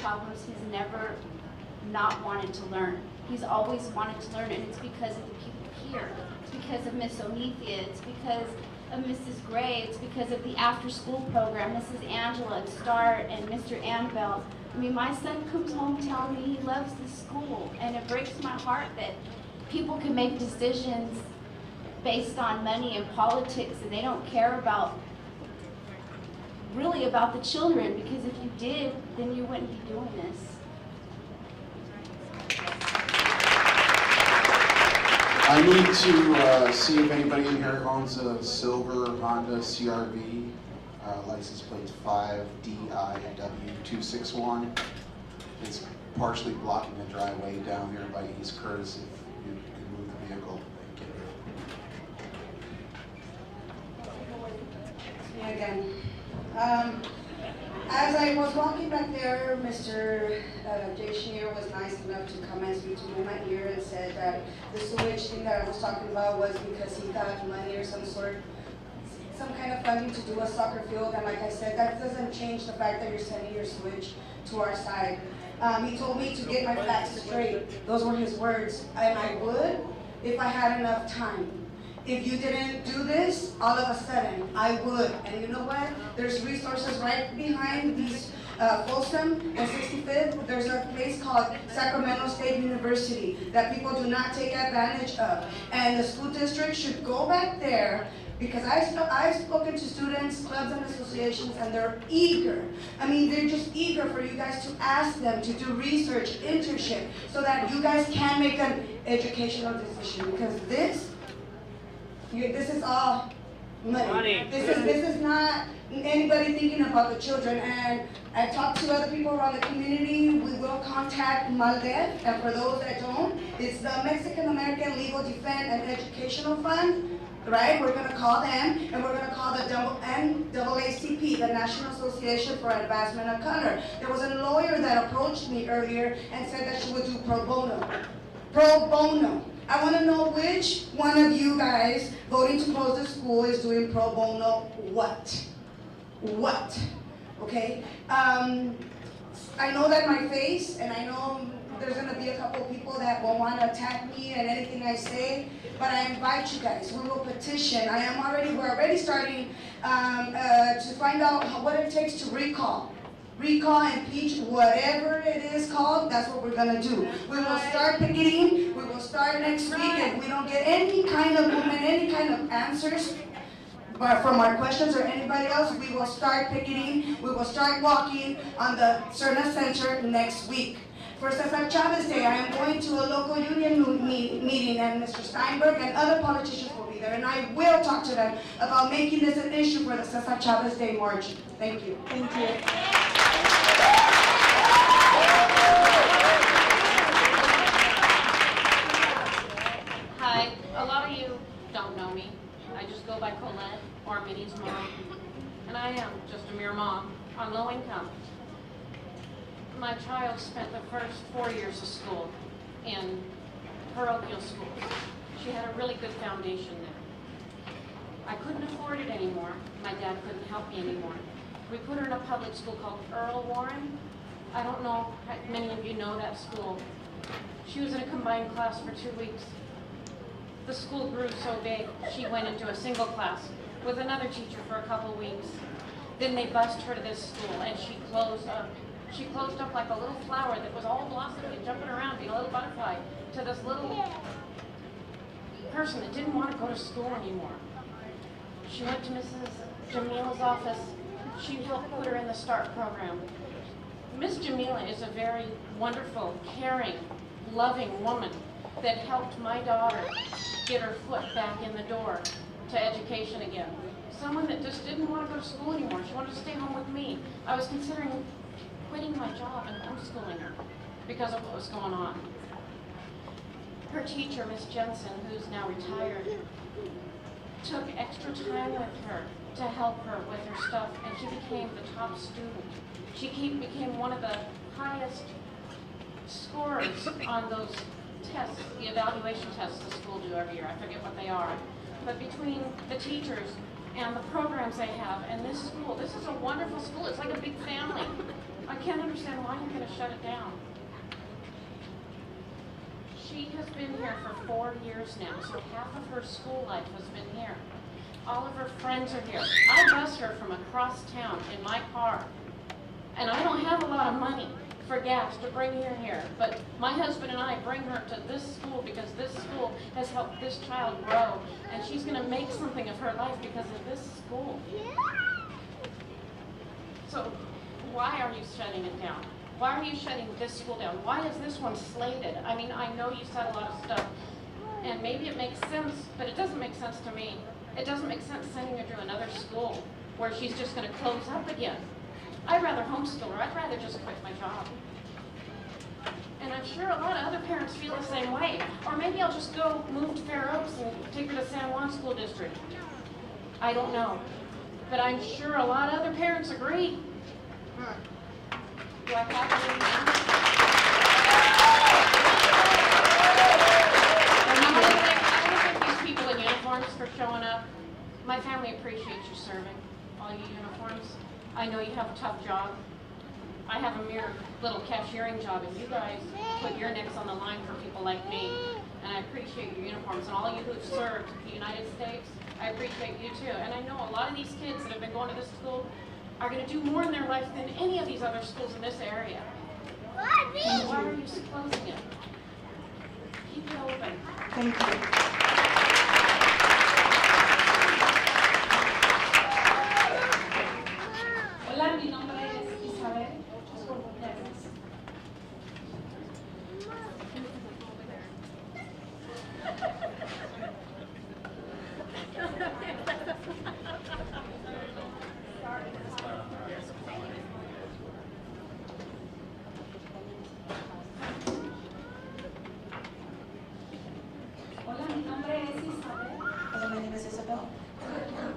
problems, he's never not wanted to learn. He's always wanted to learn, and it's because of the people here. It's because of Miss Onethia. It's because of Mrs. Gray. It's because of the after-school program, Mrs. Angela, Start, and Mr. Ambell. I mean, my son comes home telling me he loves the school, and it breaks my heart that people can make decisions based on money and politics, and they don't care about, really about the children, because if you did, then you wouldn't be doing this. I need to see if anybody in here owns a silver Honda CRV, license plate 5DIW261. It's partially blocking the driveway down here by East Curtis. If you can move the vehicle, thank you. Me again. As I was walking back there, Mr. Jay Schneer was nice enough to come and speak to me in my ear and said that the sewage thing that I was talking about was because he got money or some kind of funding to do a soccer field. And like I said, that doesn't change the fact that you're sending your sewage to our side. He told me to get my facts straight. Those were his words. And I would if I had enough time. If you didn't do this, all of a sudden, I would. And you know what? There's resources right behind these Folsom and 65th. There's a place called Sacramento State University that people do not take advantage of. And the school district should go back there, because I've spoken to students, clubs, and associations, and they're eager. I mean, they're just eager for you guys to ask them to do research, internship, so that you guys can make an educational decision. Because this is all money. This is not anybody thinking about the children. And I talked to other people around the community. We will contact MALDEF, and for those that don't, it's the Mexican American Legal Defense and Educational Fund. Right? We're going to call them, and we're going to call the NAACP, the National Association for Advancement of Color. There was a lawyer that approached me earlier and said that she would do pro bono. Pro bono. I want to know which one of you guys voting to close the school is doing pro bono what? What? Okay? I know that my face, and I know there's going to be a couple people that will want to attack me and anything I say, but I invite you guys. We will petition. We're already starting to find out what it takes to recall, impeach, whatever it is called. That's what we're gonna do. We will start picketing. We will start next week. If we don't get any kind of movement, any kind of answers from our questions or anybody else, we will start picketing. We will start walking on the Cerna Center next week. For Cesar Chavez Day, I am going to a local union meeting, and Mr. Steinberg and other politicians will be there, and I will talk to them about making this an issue for the Cesar Chavez Day March. Thank you. Thank you. Hi, a lot of you don't know me. I just go by Colette or Minnie's mom, and I am just a mere mom on low income. My child spent the first 4 years of school in parochial schools. She had a really good foundation there. I couldn't afford it anymore. My dad couldn't help me anymore. We put her in a public school called Earl Warren. I don't know how many of you know that school. She was in a combined class for 2 weeks. The school grew so big, she went into a single class with another teacher for a couple weeks. Then they bused her to this school, and she closed up. She closed up like a little flower that was all blossoming and jumping around, being a little butterfly, to this little person that didn't want to go to school anymore. She went to Mrs. Jamila's office. She helped put her in the START program. Miss Jamila is a very wonderful, caring, loving woman that helped my daughter get her foot back in the door to education again. Someone that just didn't want to go to school anymore. She wanted to stay home with me. I was considering quitting my job and homeschooling her because of what was going on. Her teacher, Miss Jensen, who's now retired, took extra time with her to help her with her stuff, and she became the top student. She became one of the highest scorers on those tests, the evaluation tests the school do every year. I forget what they are. But between the teachers and the programs they have and this school, this is a wonderful school. It's like a big family. I can't understand why you're gonna shut it down. She has been here for 4 years now, so half of her school life has been here. All of her friends are here. I bus her from across town in my car, and I don't have a lot of money for gas to bring her here, but my husband and I bring her to this school because this school has helped this child grow, and she's gonna make something of her life because of this school. So why are you shutting it down? Why are you shutting this school down? Why is this one slated? I mean, I know you said a lot of stuff, and maybe it makes sense, but it doesn't make sense to me. It doesn't make sense sending her to another school where she's just gonna close up again. I'd rather homeschool her. I'd rather just quit my job. And I'm sure a lot of other parents feel the same way. Or maybe I'll just go move to Fair Oaks and take her to San Juan School District. I don't know. But I'm sure a lot of other parents agree. Do I have I want to thank these people in uniforms for showing up. My family appreciates you serving, all you uniforms. I know you have a tough job. I have a mere little cashiering job, and you guys put your necks on the line for people like me. And I appreciate your uniforms, and all you who've served the United States, I appreciate you too. And I know a lot of these kids that have been going to this school are going to do more in their life than any of these other schools in this area. So why are you closing it? Keep it open. Thank you. Hola, mi nombre es Isabel. Gracias. Hola, mi nombre es Isabel. Hello, my name is Isabel.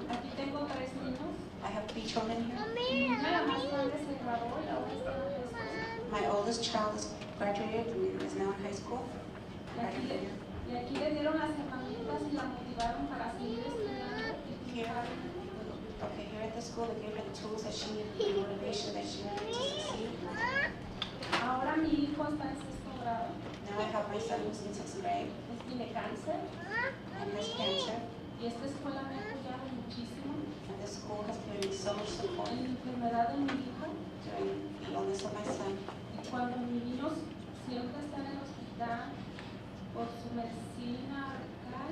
Aquí tengo 3 niños. I have 3 children here. La más grande se graduó y la otra está en la escuela. My oldest child is graduated and is now in high school. Y aquí le dieron las herramientas y la motivaron para seguir estudiando y triunfar. Okay, here at the school, they gave her the tools that she needed, the motivation that she needed to succeed. Ahora mi hijo está en 6º grado. Now I have my son who's in 6th grade Tiene cáncer and has cancer. y esta escuela me ha apoyado muchísimo And the school has given me so much support en la enfermedad de mi hijo. during the illness of my son. Y cuando mis niños siempre están en el hospital por su medicina recal,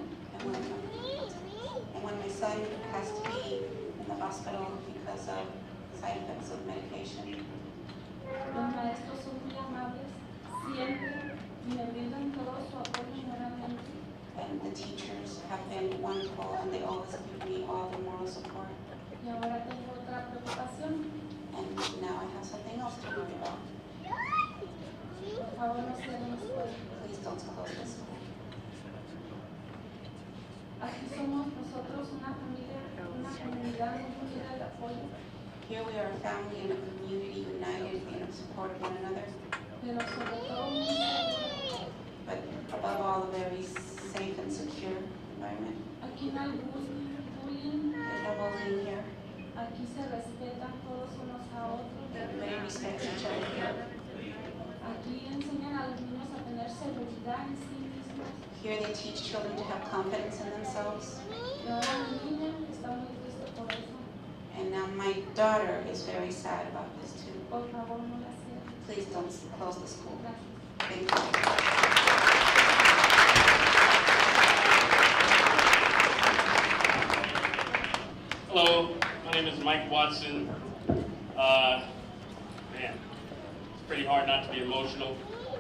And when my son has to be in the hospital because of side effects of medication, los maestros son muy amables, siempre me brindan todo su apoyo moralmente. and the teachers have been wonderful and they always give me all the moral support. Y ahora tengo otra preocupación. And now I have something else to worry about. Por favor, no cierren la escuela. Please don't close this school. Aquí somos nosotros una familia, una comunidad muy unida de apoyo, Here we are a family and a community united in support of one another, pero sobre todo muy segura. but above all, a very safe and secure environment. Aquí no hay bullying, There's no bullying here. aquí se respetan todos unos a otros. Everybody respects each other here. Aquí enseñan a los niños a tener seguridad en sí mismos. Here they teach children to have confidence in themselves. Y ahora mi niña está muy triste por eso. And now my daughter is very sad about this too. Por favor, no la cierren. Please don't close the school. Gracias. Thank you. Hello, my name is Mike Watson. Man, it's pretty hard not to be emotional.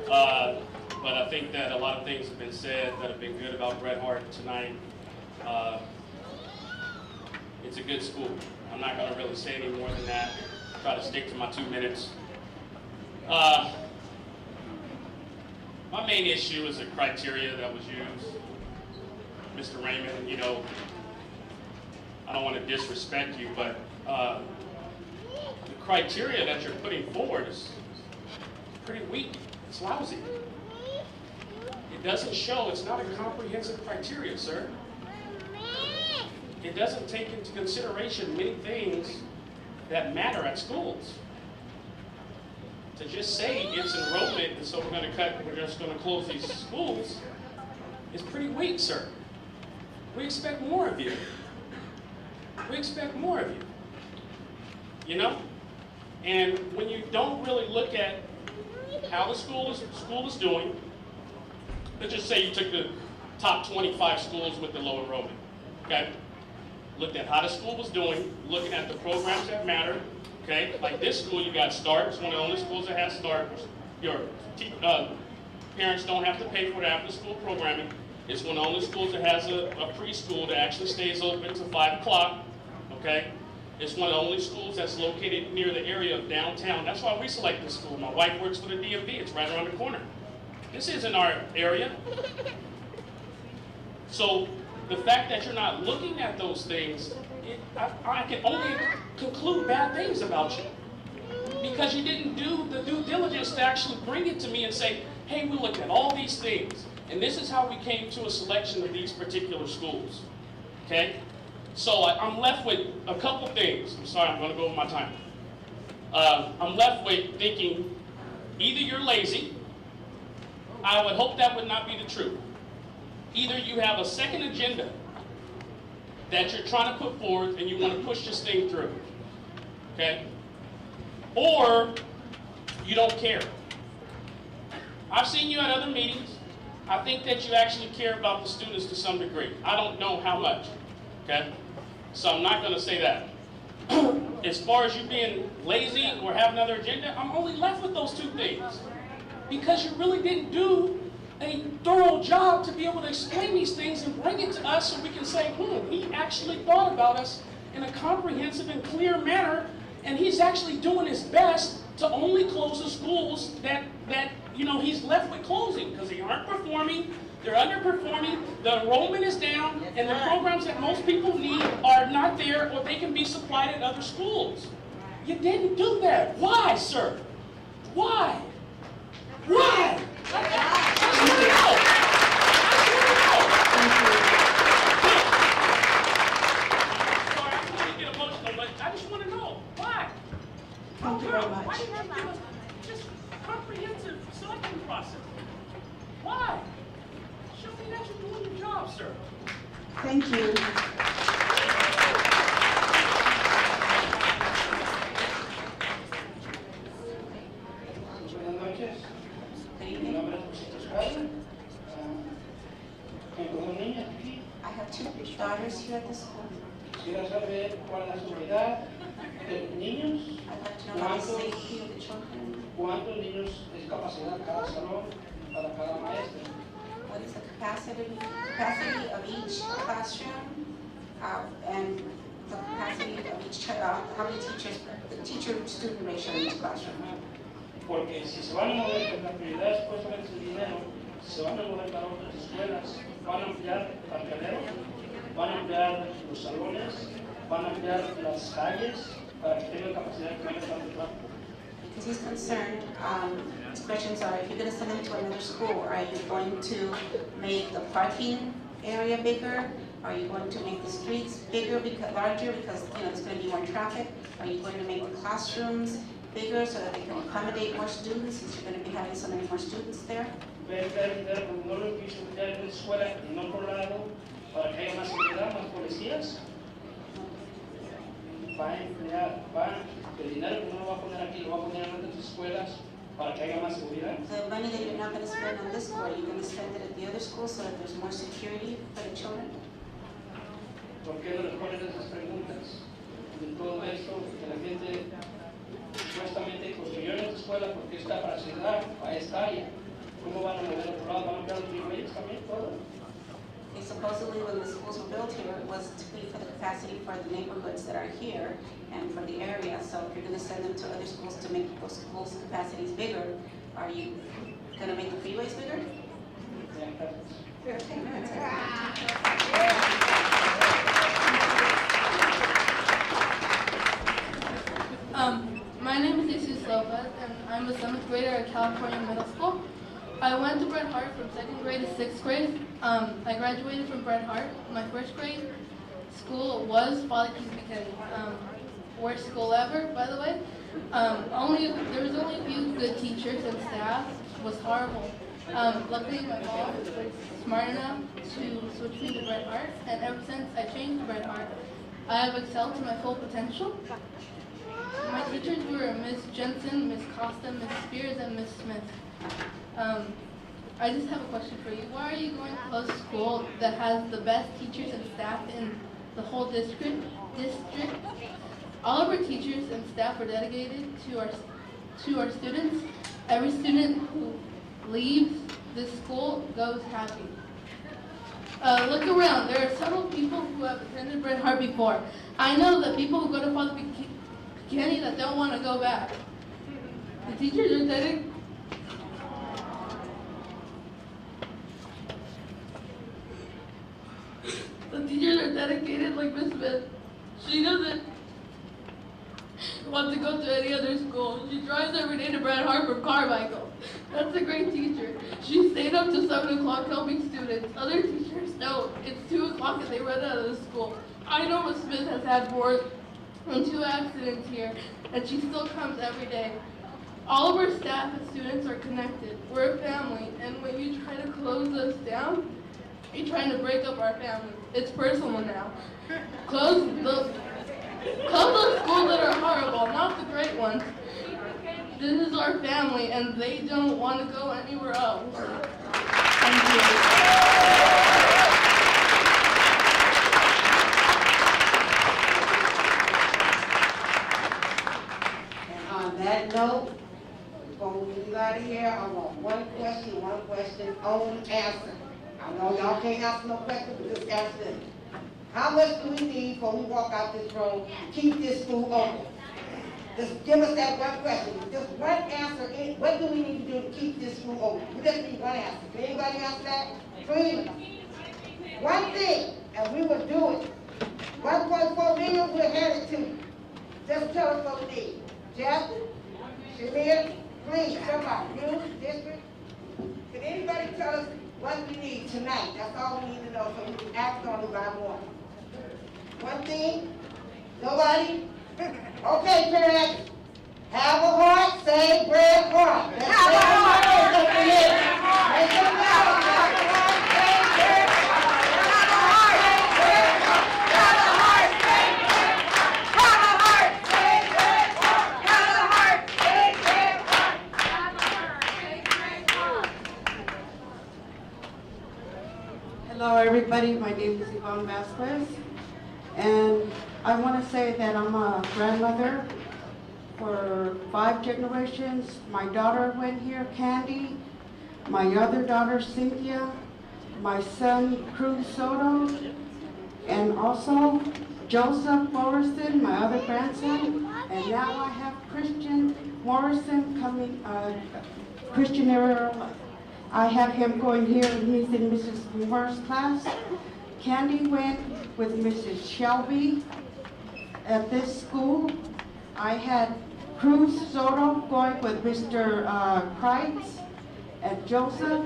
But I think that a lot of things have been said that have been good about Bret Hart tonight. It's a good school. I'm not going to really say any more than that. Try to stick to my 2 minutes. My main issue is the criteria that was used. Mr. Raymond, you know, I don't want to disrespect you, but the criteria that you're putting forward is pretty weak. It's lousy. It doesn't show, it's not a comprehensive criteria, sir. It doesn't take into consideration many things that matter at schools. to just say it's enrollment, and so we're just gonna close these schools, is pretty weak, sir. We expect more of you. We expect more of you. You know? And when you don't really look at how the school is doing, let's just say you took the top 25 schools with the low enrollment, okay? Looked at how the school was doing, looking at the programs that matter, okay? Like this school, you got START. It's one of the only schools that has START. Your parents don't have to pay for the after-school programming. It's one of the only schools that has a preschool that actually stays open to 5 o'clock, okay? It's one of the only schools that's located near the area of downtown. That's why we select this school. My wife works for the DMV. It's right around the corner. This isn't our area. So the fact that you're not looking at those things, I can only conclude bad things about you. Because you didn't do the due diligence to actually bring it to me and say, hey, we looked at all these things, and this is how we came to a selection of these particular schools. Okay? So I'm left with a couple things. I'm sorry, I'm going to go over my time. I'm left with thinking either you're lazy. I would hope that would not be the truth. Either you have a second agenda that you're trying to put forth and you want to push this thing through. Okay? Or you don't care. I've seen you at other meetings. I think that you actually care about the students to some degree. I don't know how much. Okay? So I'm not going to say that. As far as you being lazy or have another agenda, I'm only left with those two things. Because you really didn't do a thorough job to be able to explain these things and bring it to us so we can say, he actually thought about us in a comprehensive and clear manner, and he's actually doing his best to only close the schools that he's left with closing because they aren't performing, they're underperforming, the enrollment is down, and the programs that most people need are not there, or they can be supplied at other schools. You didn't do that. Why, sir? Why? Why? I just want to know. Why? Thank you very much. Why didn't you give us just comprehensive selection process? Why? Show me that you're doing your job, sir. Thank you. Buenas noches. Mi nombre es José Toscano. Tengo dos niñas aquí. I have two daughters here at the school. Quisiera saber cuál es la seguridad de los niños, I'd like to know about the safety of the children. cuántos niños es capacidad cada salón para cada maestra. What is the capacity of each classroom, and the capacity of each child, how many teachers, the teacher-student ratio in each classroom? Porque si se van a mover, pues la prioridad es supuestamente el dinero, se van a mover para otras escuelas, van a ampliar el parqueadero, van a ampliar los salones, van a ampliar las calles para que tengan capacidad de tener tanto tráfico. Because he's concerned, his questions are, if you're going to send them to another school, are you going to make the parking area bigger? Are you going to make the streets bigger, larger, because there's going to be more traffic? Are you going to make the classrooms bigger so that they can accommodate more students, since you're going to be having so many more students there? No lo quiso meter en la escuela y no por lado para que haya más seguridad, más policías. Va a emplear, el dinero que no lo va a poner aquí, lo va a poner en otras escuelas para que haya más seguridad. The money that you're not going to spend on this school, you're going to spend it at the other school so that there's more security for the children? ¿Por qué no les ponen esas preguntas? De todo esto, que la gente supuestamente construyó en esta escuela porque es capacidad a esta área. ¿Cómo van a mover a otro lado? ¿Van a ampliar los freeways también? Todo. Okay, supposedly when the schools were built here, it was to be for the capacity for the neighborhoods that are here and for the area. So if you're going to send them to other schools to make those schools' capacities bigger, are you going to make the freeways bigger? My name is Jesus Lopez, and I'm a 7th grader at California Middle School. I went to Bret Hart from 2nd grade to 6th grade. I graduated from Bret Hart. My 1st grade school was Folly Peace, worst school ever, by the way. There was only a few good teachers and staff. It was horrible. Luckily, my mom was smart enough to switch me to Bret Hart, and ever since I changed to Bret Hart, I have excelled to my full potential. My teachers were Miss Jensen, Miss Costa, Miss Spears, and Miss Smith. I just have a question for you. Why are you going to a school that has the best teachers and staff in the whole district? All of our teachers and staff are dedicated to our students. Every student who leaves this school goes happy. Look around. There are several people who have attended Bret Hart before. I know that people who go to Father Kenny that don't want to go back. The teachers are dedicated. The teachers are dedicated like Miss Smith. She doesn't want to go to any other school. She drives every day to Bret Hart from Carmichael. That's a great teacher. She stayed up to 7 o'clock helping students. Other teachers know it's 2 o'clock and they run out of the school. I know Miss Smith has had more than 2 accidents here, and she still comes every day. All of our staff and students are connected. We're a family, and when you try to close us down, you're trying to break up our family. It's personal now. Close those schools that are horrible, not the great ones. This is our family, and they don't want to go anywhere else. Thank you. And on that note, before we leave out of here, I want one question, only answer. I know y'all can't answer no question, but just answer it. How much do we need before we walk out this room to keep this school open? Just give us that one question. Just one answer. What do we need to do to keep this school open? We just need one answer. Can anybody answer that? Please. One thing, and we will do it. 1.4 million, we'll hand it to you. Just tell us what we need. Jeff? Shamir? Please, somebody. You, district? Can anybody tell us what we need tonight? That's all we need to know so we can act on it by morning. One thing? Nobody? Okay, parents. Have a heart, say Bret Hart. Have a heart. Make some loud. Have a heart, say Bret Hart. Have a heart, say Bret Hart. Have a heart, say Bret Hart. Have a heart, say Bret Hart. Have a heart, say Bret Hart. Have a heart, say Bret Hart. Hello everybody, my name is Yvonne Vasquez, and I want to say that I'm a grandmother for 5 generations. My daughter went here, Candy, my other daughter, Cynthia, my son, Cruz Soto, and also Joseph Morrison, my other grandson, and now I have Christian Morrison coming, Christian Arroyo. I have him going here, and he's in Mrs. Moore's class. Candy went with Mrs. Shelby at this school. I had Cruz Soto going with Mr. Kreitz and Joseph,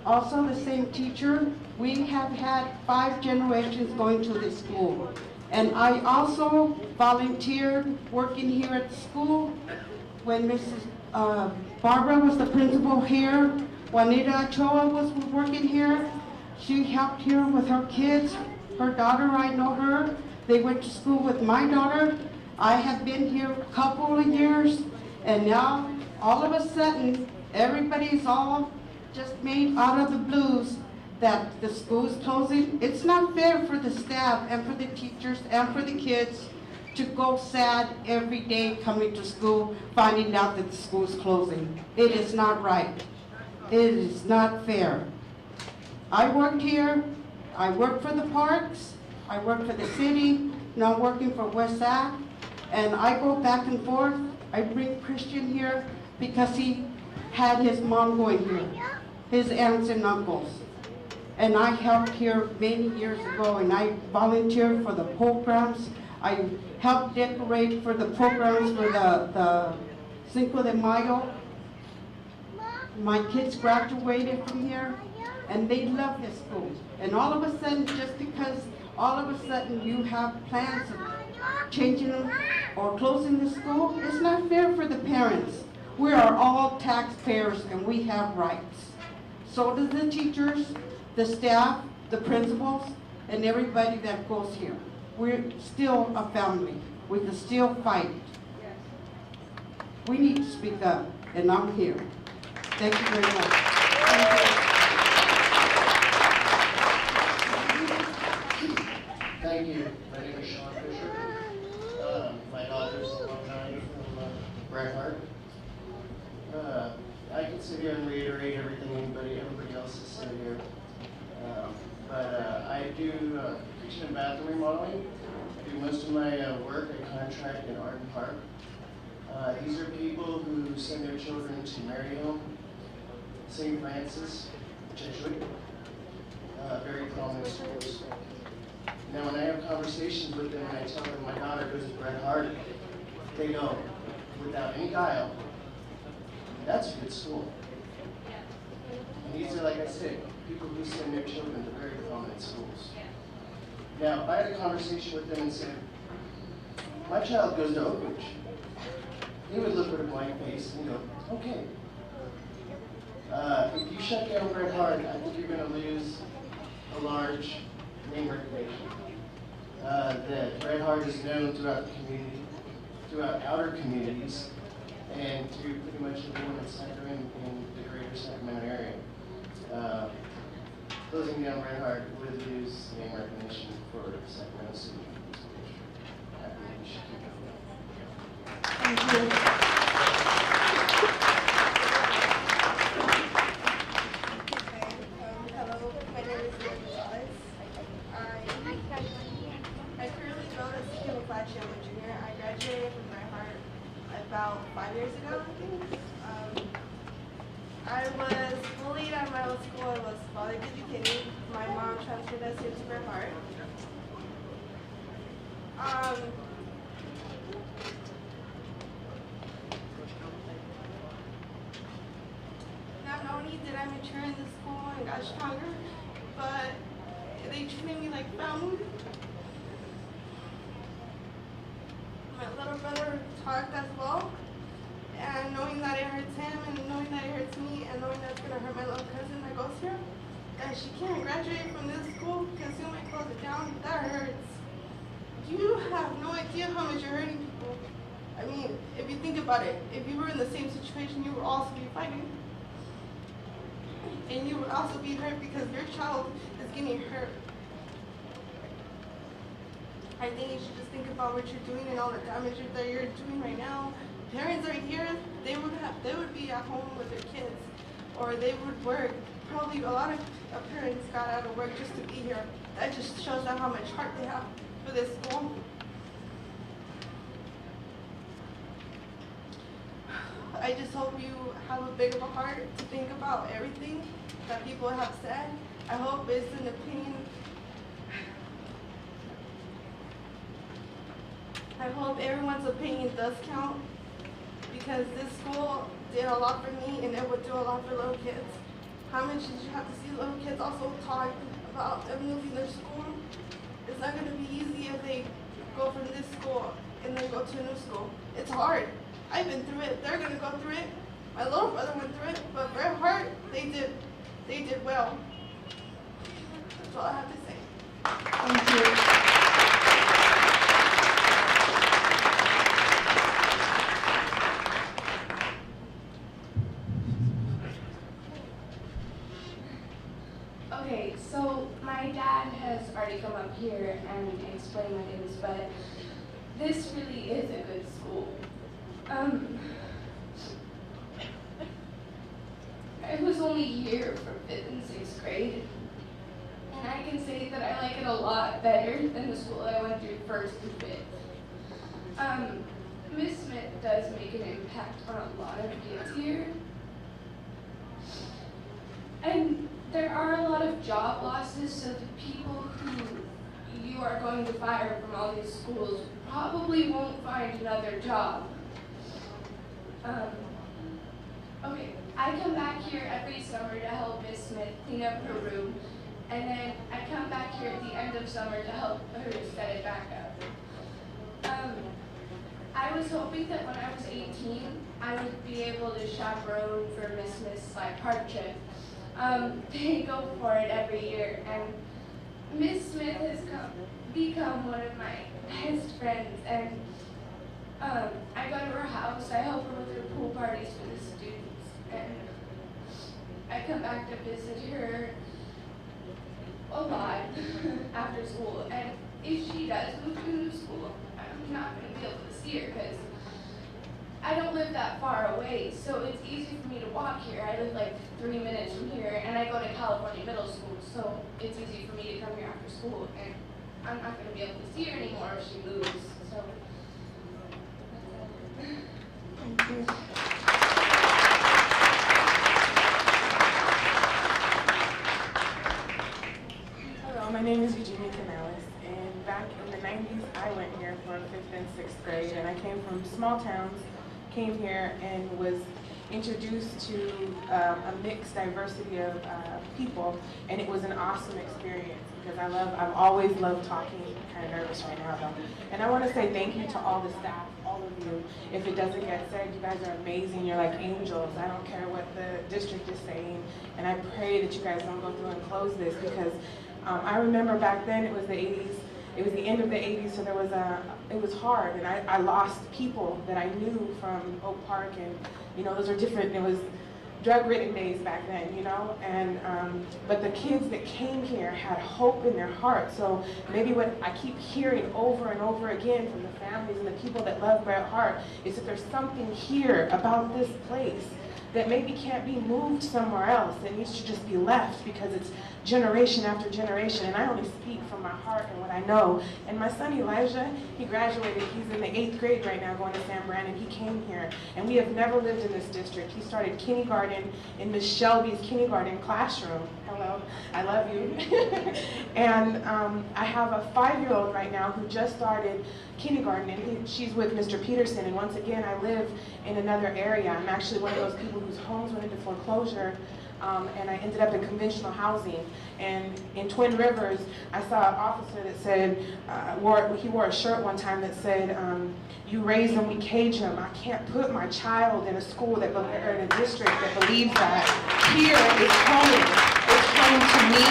also the same teacher. We have had 5 generations going to this school. And I also volunteered working here at the school when Mrs. Barbara was the principal here. Juanita Ochoa was working here. She helped here with her kids. Her daughter, I know her. They went to school with my daughter. I have been here a couple of years, and now all of a sudden, everybody's all just made out of the blues that the school is closing. It's not fair for the staff and for the teachers and for the kids to go sad every day coming to school, finding out that the school is closing. It is not right. It is not fair. I worked here, I worked for the parks, I worked for the city, now I'm working for West Ave, and I go back and forth. I bring Christian here because he had his mom going here, his aunts and uncles. And I helped here many years ago, and I volunteered for the programs. I helped decorate for the programs for the Cinco de Mayo. My kids graduated from here, and they love this school. And all of a sudden, just because all of a sudden you have plans of changing them, or closing the school, it's not fair for the parents. We are all taxpayers and we have rights. So do the teachers, the staff, the principals, and everybody that goes here. We're still a family. We can still fight. We need to speak up, and I'm here. Thank you very much. Thank you. My name is Sean Fisher. My daughter's alumni from Bret Hart. I can sit here and reiterate everything everybody else has said here. But I do kitchen and bathroom remodeling. I do most of my work. I contract in Arden Park. These are people who send their children to Maryhill, St. Francis, Jesuit, very prominent schools. Now, when I have conversations with them and I tell them my daughter goes to Bret Hart, they go, without any guile, that's a good school. And these are, like I said, people who send their children to very prominent schools. Now, if I had a conversation with them and said, my child goes to Oak Ridge, they would look with a blank face and go, okay. If you shut down Bret Hart, I think you're going to lose a large name recognition. That Bret Hart is known throughout the community, throughout outer communities, and to pretty much everyone that's center in the greater Sacramento area. Closing down Bret Hart would lose name recognition for Sacramento City. I think we should keep it. Thank you. Hello, my name is Gonzalez. I currently go to St. Clachy. I'm a junior. I graduated from Bret Hart about 5 years ago, I think. I was bullied at my old school. I was bothered to be kidding. My mom transferred us here to Bret Hart. Not only did I mature in the school and got stronger, but they treated me like family. My little brother talked as well, and knowing that it hurts him, and knowing that it hurts me, and knowing that it's gonna hurt my little cousin that goes here, that she can't graduate from this school because you might close it down, that hurts. You have no idea how much you're hurting people. I mean, if you think about it, if you were in the same situation, you would also be fighting. And you would also be hurt because your child is getting hurt. I think you should just think about what you're doing and all the damage that you're doing right now. Parents are here, they would be at home with their kids, or they would work. Probably a lot of parents got out of work just to be here. That just shows them how much heart they have for this school. I just hope you have a big of a heart to think about everything that people have said. I hope it's an opinion. I hope everyone's opinion does count, because this school did a lot for me and it would do a lot for little kids. How much did you have to see little kids also talk about them losing their school? It's not going to be easy if they go from this school and then go to a new school. It's hard. I've been through it. They're going to go through it. My little brother went through it, but Bret Hart, they did well. That's all I have to say. Thank you. Okay, so my dad has already come up here and explained what it is, but this really is a good school. I was only here for 5th and 6th grade, and I can say that I like it a lot better than the school I went through 1st and 5th. Miss Smith does make an impact on a lot of kids here. And there are a lot of job losses, so the people who you are going to fire from all these schools probably won't find another job. Okay, I come back here every summer to help Miss Smith clean up her room, and then I come back here at the end of summer to help her set it back up. I was hoping that when I was 18, I would be able to chaperone for Miss Park trip. They go for it every year, and Miss Smith has become one of my best friends, and I go to her house, I help her with her pool parties for the students, and I come back to visit her a lot after school, and if she does move to a new school, I'm not going to be able to see her because I don't live that far away, so it's easy for me to walk here. I live like 3 minutes from here, and I go to California Middle School, so it's easy for me to come here after school, and I'm not going to be able to see her anymore if she moves, so. Thank you. Hello, my name is Eugenia Canales, and back in the 90s, I went here for 5th and 6th grade, and I came from small towns, came here and was introduced to a mixed diversity of people, and it was an awesome experience because I've always loved talking. I'm kind of nervous right now though. And I want to say thank you to all the staff, all of you. If it doesn't get said, you guys are amazing. You're like angels. I don't care what the district is saying, and I pray that you guys don't go through and close this because I remember back then it was the 80s. It was the end of the 80s, so it was hard, and I lost people that I knew from Oak Park, and those are different. It was drug-ridden days back then, and but the kids that came here had hope in their heart. So maybe what I keep hearing over and over again from the families and the people that love Bret Hart is that there's something here about this place that maybe can't be moved somewhere else. It needs to just be left because it's generation after generation. And I only speak from my heart and what I know. And my son Elijah, he graduated. He's in the 8th grade right now going to San Brandon. He came here. And we have never lived in this district. He started kindergarten in Miss Shelby's kindergarten classroom. Hello, I love you. And I have a 5-year-old right now who just started kindergarten, and she's with Mr. Peterson. And once again, I live in another area. I'm actually one of those people whose homes went into foreclosure, and I ended up in conventional housing. And in Twin Rivers, I saw an officer that said, he wore a shirt one time that said, you raise them, we cage them. I can't put my child in a school or in a district that believes that. Here is home. It's home to me,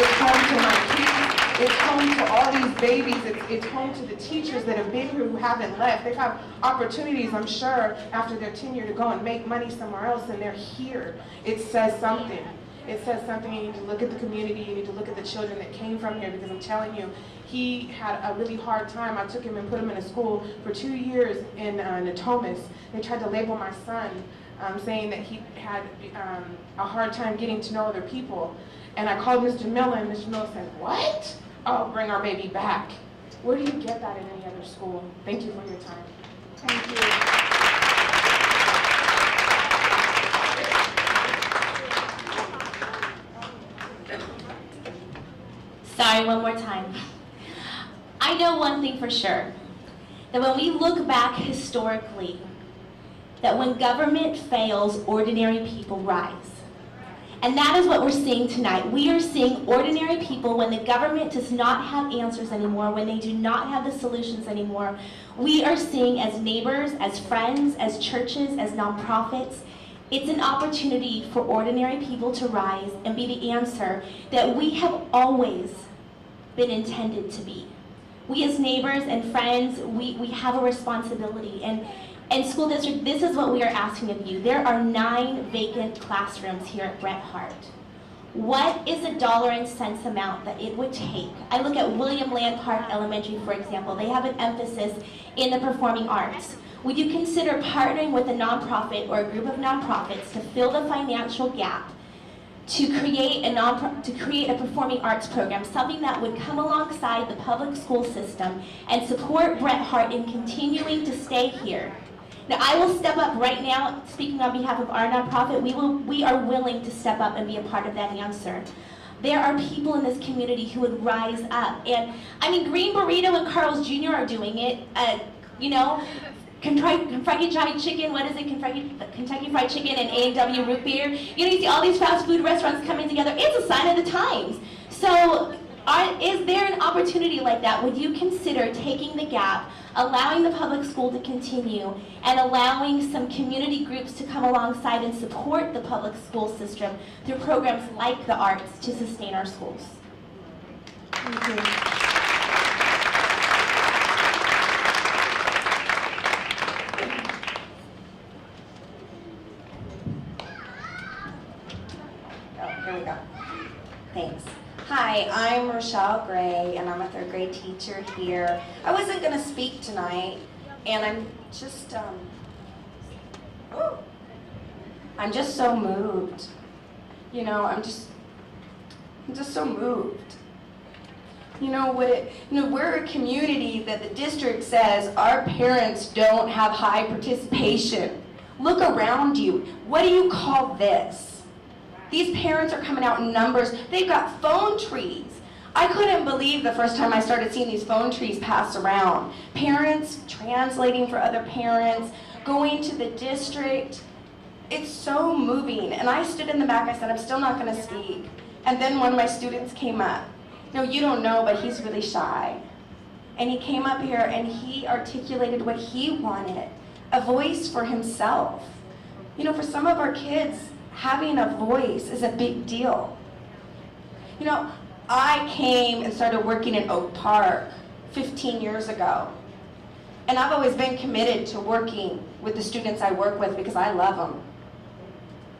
it's home to my kids, it's home to all these babies, it's home to the teachers that have been here who haven't left. They've had opportunities, I'm sure, after their tenure to go and make money somewhere else, and they're here. It says something. It says something. You need to look at the community, you need to look at the children that came from here, because I'm telling you, he had a really hard time. I took him and put him in a school for 2 years in Natomas. They tried to label my son, saying that he had a hard time getting to know other people. And I called Mr. Miller, and Mr. Miller said, what? Oh, bring our baby back. Where do you get that in any other school? Thank you for your time. Thank you. Sorry, one more time. I know one thing for sure, that when we look back historically, that when government fails, ordinary people rise. And that is what we're seeing tonight. We are seeing ordinary people when the government does not have answers anymore, when they do not have the solutions anymore. We are seeing as neighbors, as friends, as churches, as nonprofits, it's an opportunity for ordinary people to rise and be the answer that we have always been intended to be. We as neighbors and friends, we have a responsibility. And school district, this is what we are asking of you. There are 9 vacant classrooms here at Bret Hart. What is the dollar and cents amount that it would take? I look at William Land Park Elementary, for example. They have an emphasis in the performing arts. Would you consider partnering with a nonprofit or a group of nonprofits to fill the financial gap to create a performing arts program, something that would come alongside the public school system and support Bret Hart in continuing to stay here? Now, I will step up right now, speaking on behalf of our nonprofit. We are willing to step up and be a part of that answer. There are people in this community who would rise up. And, I mean, Green Burrito and Carl's Jr. are doing it. Kentucky Fried Chicken, what is it? Kentucky Fried Chicken and A&W Root Beer. You see all these fast food restaurants coming together. It's a sign of the times. So is there an opportunity like that? Would you consider taking the gap allowing the public school to continue, and allowing some community groups to come alongside and support the public school system through programs like the arts to sustain our schools. Thank you. Here we go. Thanks. Hi, I'm Rochelle Gray, and I'm a third grade teacher here. I wasn't going to speak tonight, and I'm just so moved. You know, I'm just so moved. We're a community that the district says our parents don't have high participation. Look around you. What do you call this? These parents are coming out in numbers. They've got phone trees. I couldn't believe the first time I started seeing these phone trees pass around. Parents translating for other parents, going to the district. It's so moving. And I stood in the back, I said, I'm still not gonna speak. And then one of my students came up. No, you don't know, but he's really shy. And he came up here and he articulated what he wanted, a voice for himself. For some of our kids, having a voice is a big deal. I came and started working in Oak Park 15 years ago. And I've always been committed to working with the students I work with because I love them.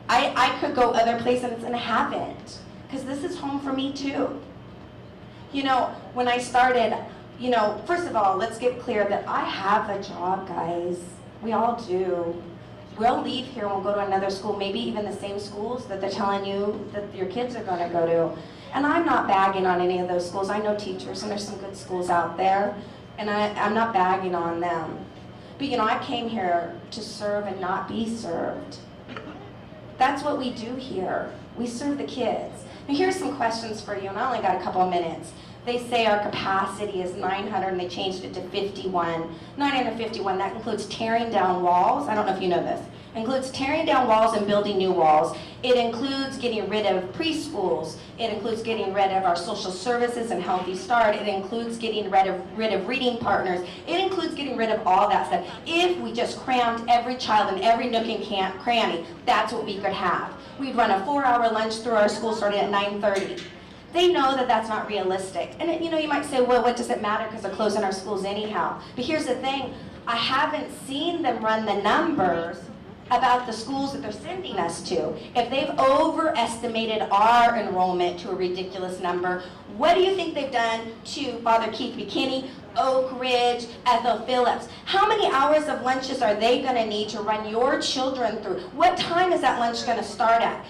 I could go other places and haven't, because this is home for me too. When I started, first of all, let's get clear that I have a job, guys. We all do. We'll leave here and we'll go to another school, maybe even the same schools that they're telling you that your kids are going to go to. And I'm not bagging on any of those schools. I know teachers, and there's some good schools out there, and I'm not bagging on them. But I came here to serve and not be served. That's what we do here. We serve the kids. Now here's some questions for you, and I only got a couple of minutes. They say our capacity is 900 and they changed it to 51. 951, that includes tearing down walls. I don't know if you know this. It includes tearing down walls and building new walls. It includes getting rid of preschools. It includes getting rid of our social services and Healthy Start. It includes getting rid of reading partners. It includes getting rid of all that stuff. If we just crammed every child in every nook and cranny, that's what we could have. We'd run a 4-hour lunch through our school starting at 9:30. They know that that's not realistic. And you might say, well, what does it matter, because they're closing our schools anyhow. But here's the thing, I haven't seen them run the numbers about the schools that they're sending us to. If they've overestimated our enrollment to a ridiculous number, what do you think they've done to Father Keith McKinney, Oak Ridge, Ethel Phillips? How many hours of lunches are they gonna need to run your children through? What time is that lunch gonna start at?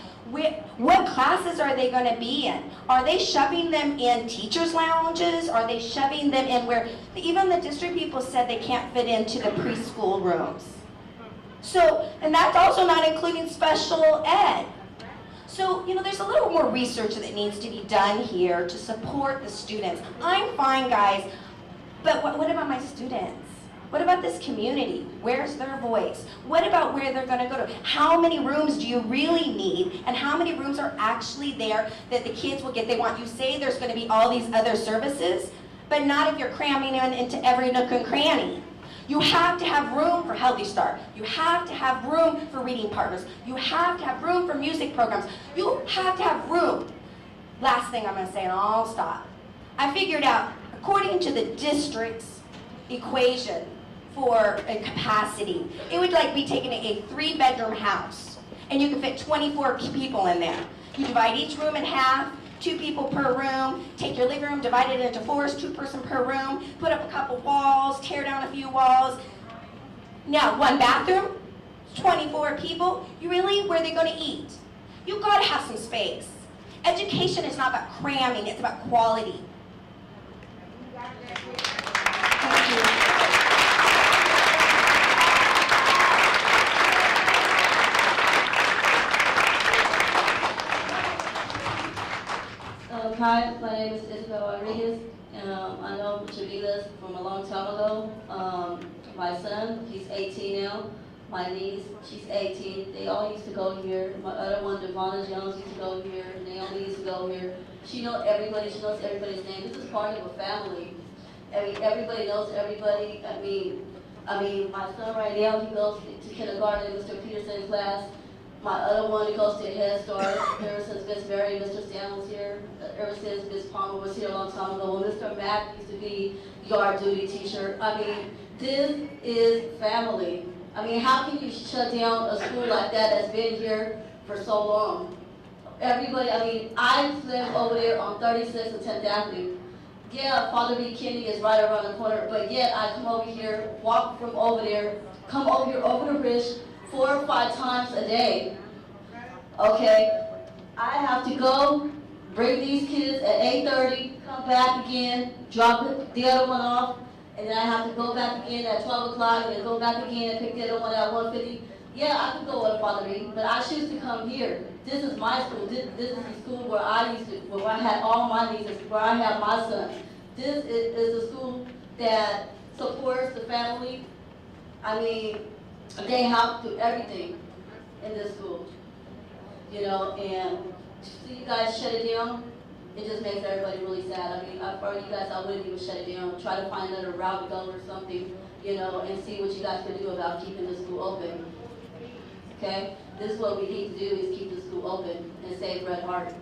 What classes are they going to be in? Are they shoving them in teachers' lounges? Are they shoving them in where even the district people said they can't fit into the preschool rooms? So, and that's also not including special ed. So, there's a little more research that needs to be done here to support the students. I'm fine, guys, but what about my students? What about this community? Where's their voice? What about where they're going to go to? How many rooms do you really need? And how many rooms are actually there that the kids will get? You say there's going to be all these other services, but not if you're cramming into every nook and cranny. You have to have room for Healthy Start. You have to have room for reading partners. You have to have room for music programs. You have to have room. Last thing I'm going to say, and I'll stop. I figured out, according to the district's equation for a capacity, it would be taking a 3-bedroom house, and you can fit 24 people in there. You divide each room in half, 2 people per room, take your living room, divide it into 4s, 2-person per room, put up a couple walls, tear down a few walls. Now, 1 bathroom, 24 people, where are they going to eat? You've got to have some space. Education is not about cramming, it's about quality. Thank you. Hi, my name is Isabel Rodriguez. I know Chavitas from a long time ago. My son, he's 18 now. My niece, she's 18. They all used to go here. My other one, Devonna Jones, used to go here. Naomi used to go here. She knows everybody. She knows everybody's name. This is part of a family. Everybody knows everybody. I mean, my son right now, he goes to kindergarten in Mr. Peterson's class. My other one, he goes to Head Start. Ever since Miss Mary, Mr. Stan was here. Ever since Miss Palmer was here a long time ago. When Mr. Mack used to be yard duty teacher. I mean, this is family. I mean, how can you shut down a school like that that's been here for so long? Everybody, I mean, I live over there on 36th and 10th Avenue. Yeah, Father B. Kennedy is right around the corner, but yet I come over here, walk from over there, come over here over the bridge 4 or 5 times a day. Okay, I have to go, bring these kids at 8:30, come back again, drop the other one off, and then I have to go back again at 12 o'clock, and then go back again and pick the other one at 1:50. Yeah, I could go with Father B, but I choose to come here. This is my school. This is the school where where I had all my nieces, where I had my son. This is a school that supports the family. I mean, they help do everything in this school. You know, and to see you guys shut it down, it just makes everybody really sad. I mean, for you guys, I wouldn't even shut it down. Try to find another route to go or something, you know, and see what you guys can do about keeping the school open. Okay? This is what we need to do, is keep the school open and save Bret Hart.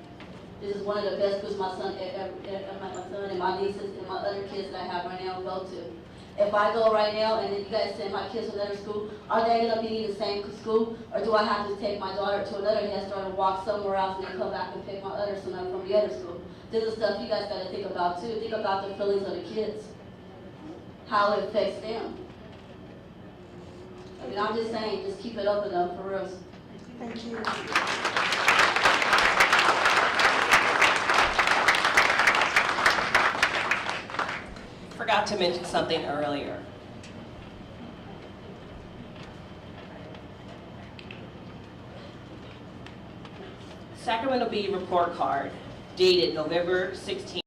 This is one of the best schools my son and my nieces and my other kids that I have right now go to. If I go right now and then you guys send my kids to another school, are they going to be in the same school? Or do I have to take my daughter to another Head Start and walk somewhere else and then come back and pick my other son up from the other school? This is stuff you guys got to think about too. Think about the feelings of the kids. How it affects them. I mean, I'm just saying, just keep it open up for real. Thank you. Forgot to mention something earlier. Sacramento Bee report card dated November 16th.